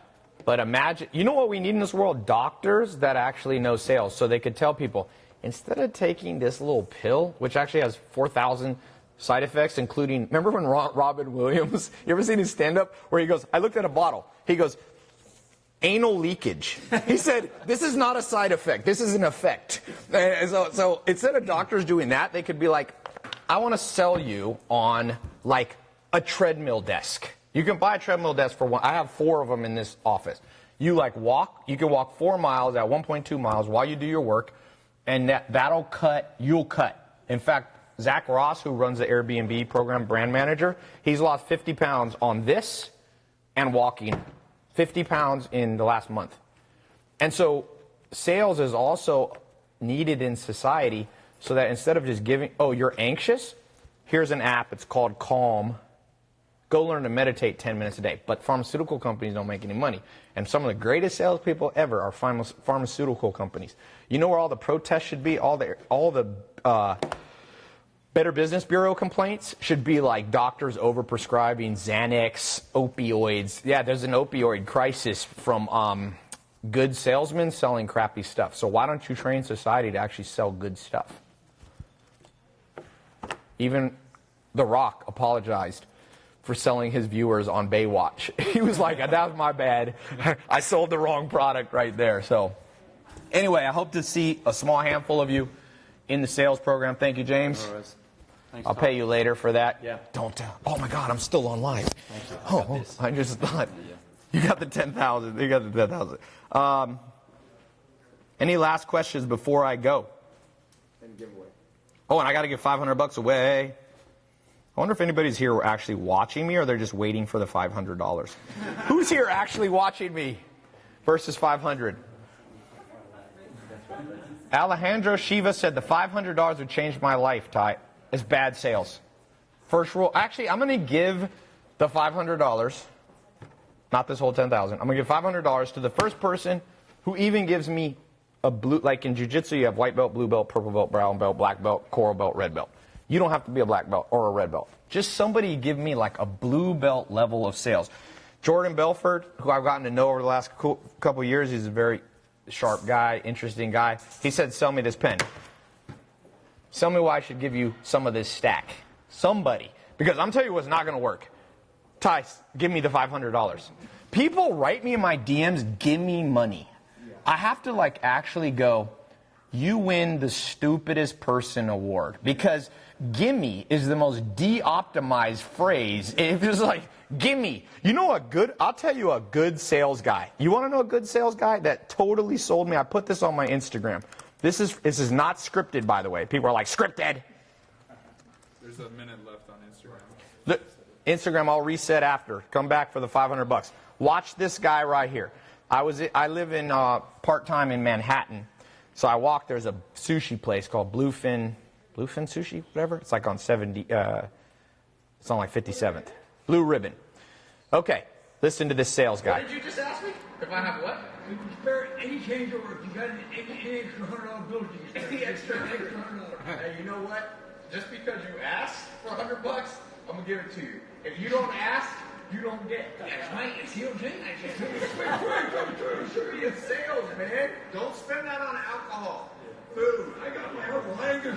But imagine, you know what we need in this world? Doctors that actually know sales, so they could tell people, instead of taking this little pill, which actually has 4,000 side effects, including, remember when Robin Williams, you ever seen his stand-up where he goes, I looked at a bottle, he goes, anal leakage. He said, this is not a side effect, this is an effect. And so instead of doctors doing that, they could be like, I want to sell you on like a treadmill desk. You can buy a treadmill desk for one. I have 4 of them in this office. You you can walk 4 miles at 1.2 miles while you do your work, and that'll cut, you'll cut. In fact, Zach Ross, who runs the Airbnb program, brand manager, he's lost 50 pounds on this and walking. 50 pounds in the last month. And so sales is also needed in society so that instead of just giving, oh, you're anxious? Here's an app. It's called Calm. Go learn to meditate 10 minutes a day. But pharmaceutical companies don't make any money. And some of the greatest salespeople ever are pharmaceutical companies. You know where all the protests should be? All the Better Business Bureau complaints should be like doctors overprescribing Xanax, opioids. Yeah, there's an opioid crisis from good salesmen selling crappy stuff. So why don't you train society to actually sell good stuff? Even The Rock apologized for selling his viewers on Baywatch. He was like, that was my bad. I sold the wrong product right there. So anyway, I hope to see a small handful of you in the sales program. Thank you, James. Thanks, I'll pay you later for that. Yeah. Don't tell. Oh, my God, I'm still on live. Thank you. Oh, I just thought. You got the 10,000. You got the 10,000. Any last questions before I go? And giveaway. Oh, and I got to give $500 away. I wonder if anybody's here actually watching me or they're just waiting for the $500. Who's here actually watching me versus 500? Alejandro Shiva said the $500 would change my life, Ty. It's bad sales. First rule. Actually, I'm going to give the $500, not this whole $10,000. I'm going to give $500 to the first person who even gives me a blue, like in jiu-jitsu, you have white belt, blue belt, purple belt, brown belt, black belt, coral belt, red belt. You don't have to be a black belt or a red belt. Just somebody give me like a blue belt level of sales. Jordan Belford, who I've gotten to know over the last couple of years, he's a very sharp guy, interesting guy. He said, sell me this pen. Tell me why I should give you some of this stack. Somebody. Because I'm telling you what's not going to work. Ty, give me the $500. People write me in my DMs, give me money. I have to like actually go, you win the stupidest person award. Because gimme is the most de-optimized phrase. It's just like, gimme. You know I'll tell you a good sales guy. You want to know a good sales guy that totally sold me? I put this on my Instagram. This is not scripted, by the way. People are like, scripted. There's a minute left on Instagram. The Instagram, I'll reset after. Come back for the $500. Watch this guy right here. I live in part-time in Manhattan. So I walked, there's a sushi place called Bluefin Sushi, whatever. It's like on 70, it's on like 57th. Blue Ribbon. Okay, listen to this sales guy. What did you just ask me? If I have what? If you spare any change over, if you got any extra $100 bills, you can spare any extra $100. Hey, you know what? Just because you asked for $100, I'm gonna give it to you. If you don't ask, you don't get. That's right. You see what I'm saying? It's sales, man. Don't spend that on alcohol. Food. I got my whole language.